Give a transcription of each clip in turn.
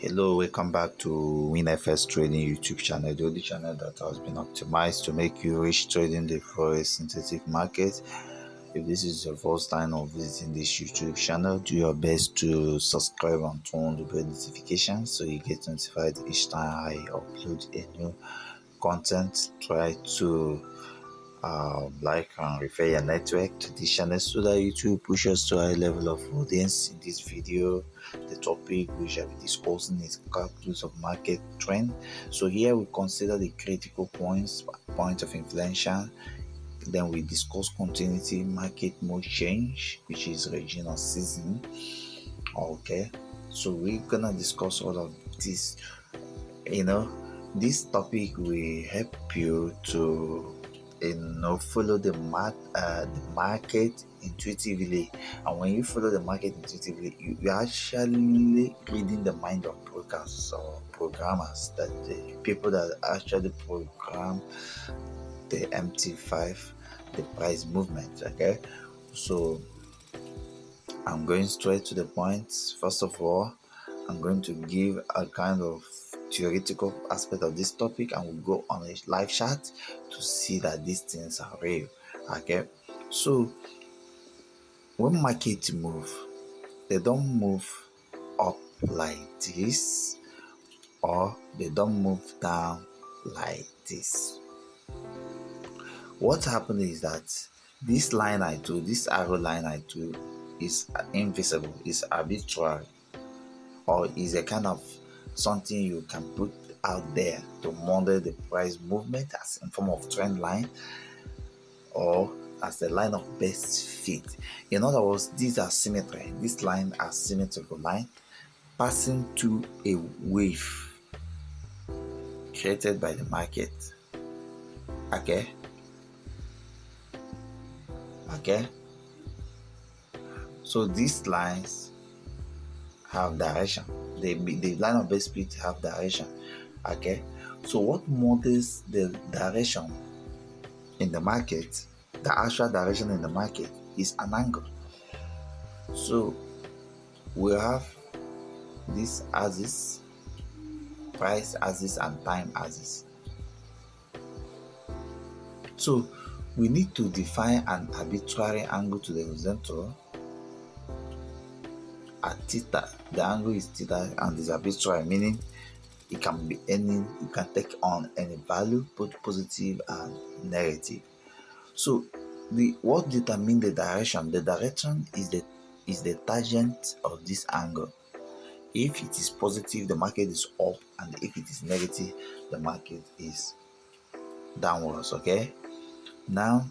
Hello, welcome back to WINFXTRADING YouTube channel, the only channel that has been optimized to make you rich trading the Forex synthetic market. If this is your first time of visiting this YouTube channel, do your best to subscribe and turn on the bell notification so you get notified each time I upload a new content. Try to like and refer your network to this channel so that YouTube pushes to a high level of audience. In this video, the topic we shall be discussing is calculus of market trend. So here we consider the critical point of inflection. Then we discuss continuity, market mode change, which is regional season. Okay, so we're gonna discuss all of this. This topic will help you to follow the market intuitively. And when you follow the market intuitively, you're actually reading the mind of brokers or programmers, that the people that actually program the MT5, the price movement. Okay, so I'm going straight to the point. First of all, I'm going to give a kind of theoretical aspect of this topic, and we'll go on a live chat to see that these things are real. Okay, so when markets move, they don't move up like this, or they don't move down like this. What happened is that this line I do, this arrow line I do, is invisible, is arbitrary, or is a kind of something you can put out there to model the price movement as in form of trend line or as the line of best fit. In other words, these are symmetry. This line are symmetrical line passing through a wave created by the market. Okay, so these lines have direction. The line of best fit have direction. Okay, so what models the direction in the market, the actual direction in the market, is an angle. So we have this axis, price axis, and time axis. So we need to define an arbitrary angle to the horizontal at theta. The angle is theta and is arbitrary, meaning it can be it can take on any value, both positive and negative. So what determines the direction? The direction is the tangent of this angle. If it is positive, the market is up, and if it is negative, the market is downwards. Okay, now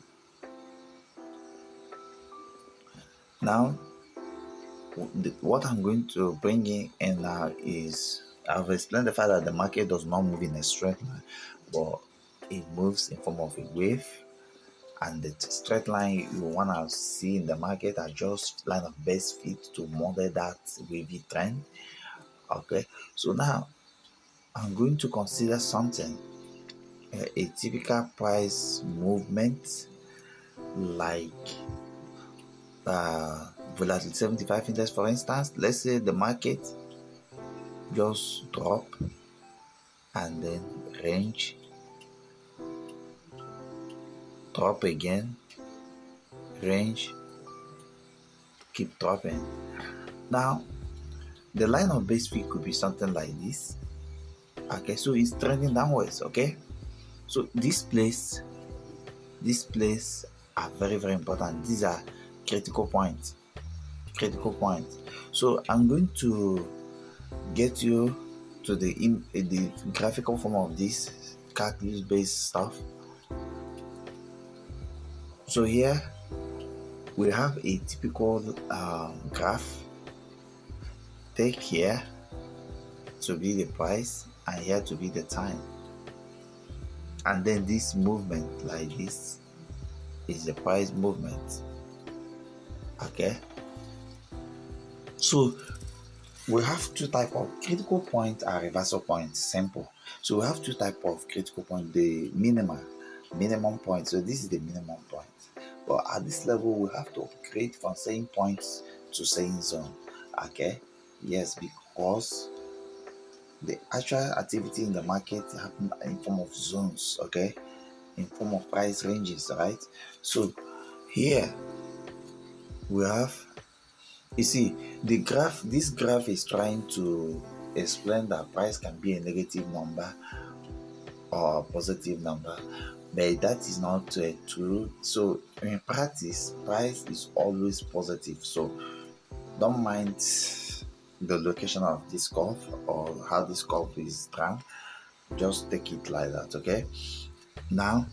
what I'm going to bring in now is, I've explained the fact that the market does not move in a straight line, but it moves in form of a wave, and the straight line you want to see in the market are just line of best fit to model that wavy trend. Okay, so now I'm going to consider something, a typical price movement like volatility 75 index, for instance. Let's say the market just drop and then range, drop again, range, keep dropping. Now the line of base fit could be something like this. Okay, so it's trending downwards. Okay, so this place are very, very important. These are critical points. So I'm going to get you to the graphical form of this calculus based stuff. So here we have a typical graph. Take here to be the price and here to be the time, and then this movement like this is the price movement. Okay, so we have two types of critical point and reversal point. Simple. So we have two types of critical point. The minimum point. So this is the minimum point, but at this level we have to upgrade from saying points to saying zone. Okay, yes, because the actual activity in the market happen in form of zones, okay, in form of price ranges, right? So here we have, you see, the graph, this graph is trying to explain that price can be a negative number or a positive number, but that is not true. So in practice, price is always positive. So don't mind the location of this curve or how this curve is drawn, just take it like that, okay? Now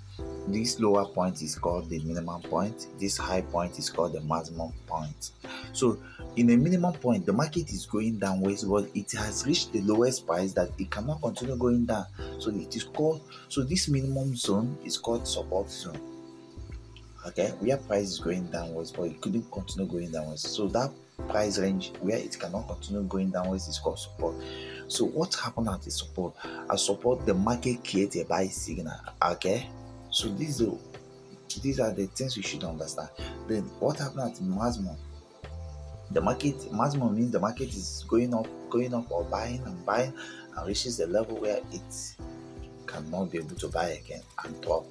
this lower point is called the minimum point, this high point is called the maximum point. So in a minimum point, the market is going downwards, but it has reached the lowest price that it cannot continue going down. So it is called, so this minimum zone is called support zone, okay, where price is going downwards but it couldn't continue going downwards. So that price range where it cannot continue going downwards is called support. So what happened at the support? At support, the market creates a buy signal, okay? So these are the things you should understand. Then what happened at maximum? The market, maximum means the market is going up or buying and reaches the level where it cannot be able to buy again and drop.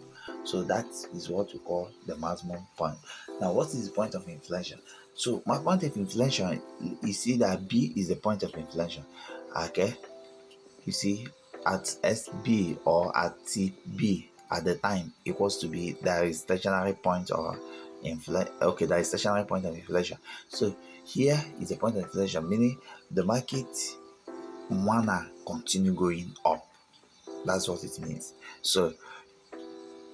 So that is what we call the maximum point. Now what is the point of inflation? So my point of inflation, you see that B is the point of inflation, okay? You see, at SB or at TB at the time equals to B, there is stationary point or okay, there is stationary point of inflation. So here is the point of inflation, meaning the market wanna continue going up. That's what it means. So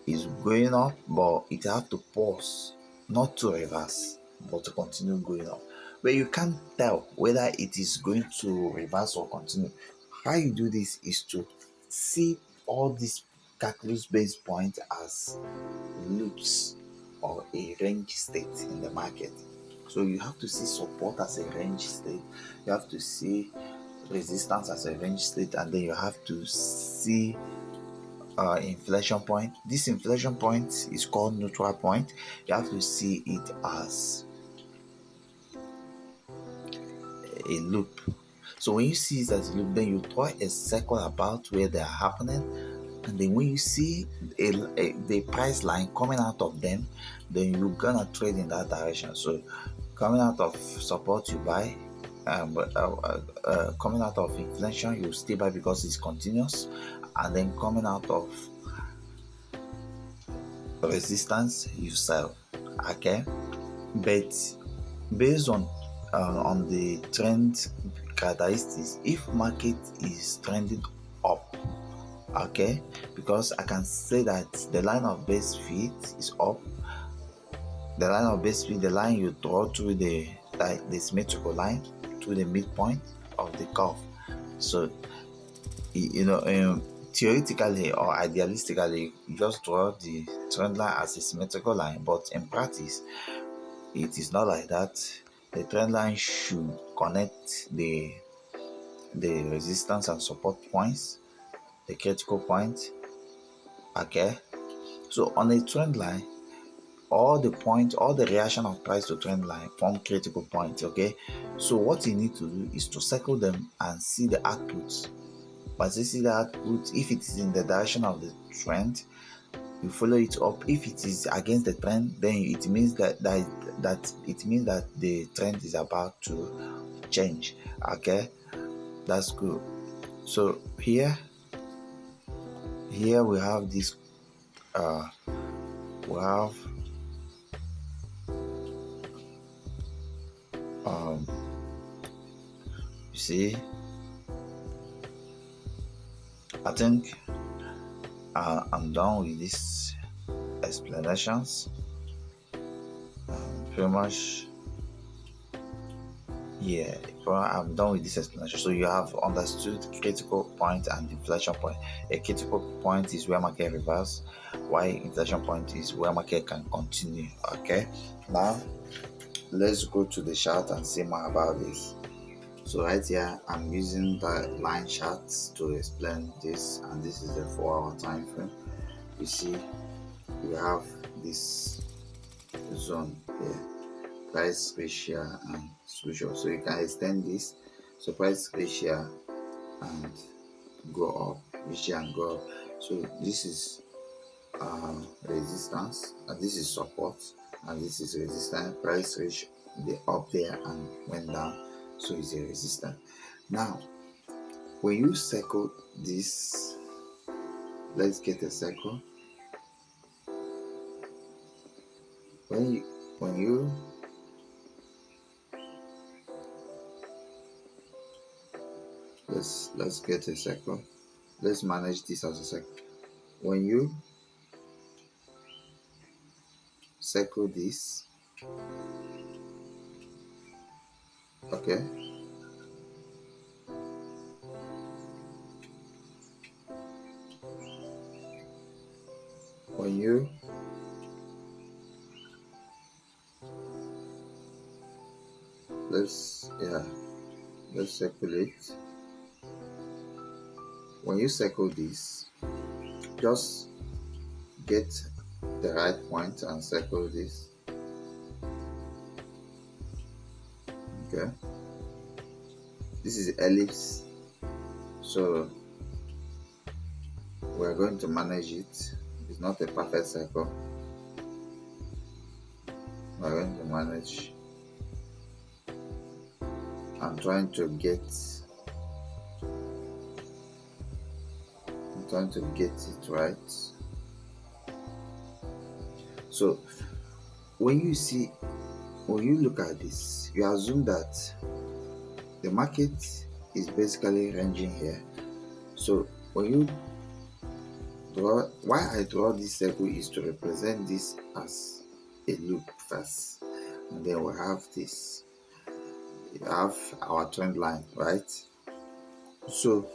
it's going up, but it have to pause, not to reverse, but to continue going up. But you can't tell whether it is going to reverse or continue. How you do this is to see all these calculus-based points as loops or a range state in the market. So you have to see support as a range state, you have to see resistance as a range state, and then you have to see inflection point. This inflection point is called neutral point. You have to see it as a loop. So when you see it as a loop, then you draw a circle about where they are happening, and then when you see the price line coming out of them, then you're gonna trade in that direction. So coming out of support, you buy. Coming out of inflation, you stay buy because it's continuous, and then coming out of resistance, you sell, okay? But based on the trend characteristics, if market is trending up, okay, because I can say that the line of base fit is up, the line of base fit, the line you draw through the symmetrical line to the midpoint of the curve. So theoretically or idealistically, you just draw the trend line as a symmetrical line, but in practice it is not like that. The trend line should connect the resistance and support points, the critical point, okay? So on a trend line, all the reaction of price to trend line form critical points, okay? So what you need to do is to circle them and see the outputs. But you see the output, if it is in the direction of the trend, you follow it up. If it is against the trend, then it means that the trend is about to change, okay? That's good. So here we have this we have you see, I think I'm done with these explanations. Pretty much, yeah, I'm done with this explanation. So you have understood critical point and inflection point. A critical point is where market reverse, while inflection point is where market can continue, okay? Now let's go to the chart and see more about this. So right here I'm using the line charts to explain this, and this is the 4-hour time frame. You see we have this zone here, price ratio and switch off. So you can extend this. So price ratio and go up, reach here and go up. So this is resistance, and this is support, and this is resistance. Price reach the up there and went down, so it's a resistance. Now when you circle this, let's get a circle. When you let's get a circle. Let's manage this as a circle. When you circle this, okay, when you let's circulate. When you circle this, just get the right point and circle this. Okay, this is ellipse, so we're going to manage it. It's not a perfect circle. We're going to manage. I'm trying to get it right. So when you look at this, you assume that the market is basically ranging here. So when you draw, why I draw this circle is to represent this as a loop first, and then we have this. We have our trend line, right? So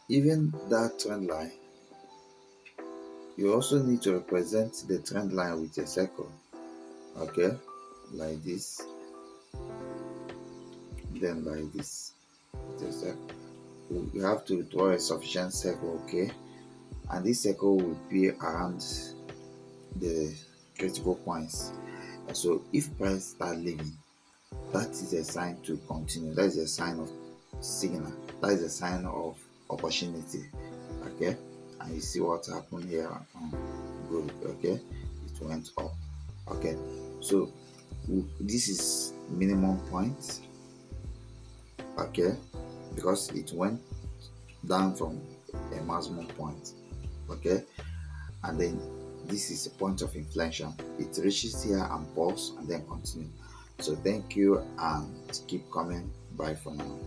even that trend line, you also need to represent the trend line with a circle. Okay, like this, then like this. You have to draw a sufficient circle, okay? And this circle will be around the critical points. So if price start leaving, that is a sign to continue. That is a sign of signal. That is a sign of opportunity. Okay, and you see what happened here. Good. Okay, it went up. Okay, so this is minimum point. Okay, because it went down from a maximum point. Okay, and then this is a point of inflection. It reaches here and pause and then continue. So thank you and keep coming. Bye for now.